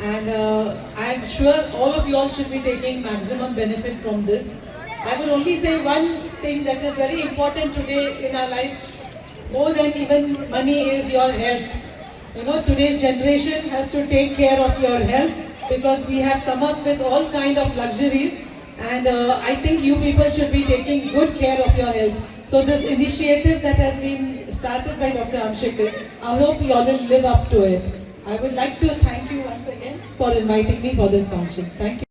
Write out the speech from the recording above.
and I'm sure all of you all should be taking maximum benefit from this. I would only say one thing that is very important today in our life, more than even money, is your health. You know, today's generation has to take care of your health because we have come up with all kind of luxuries, and I think you people should be taking good care of your health. So this initiative that has been started by Dr. Amshikar, I hope you all will live up to it. I would like to thank you once again for inviting me for this function. Thank you.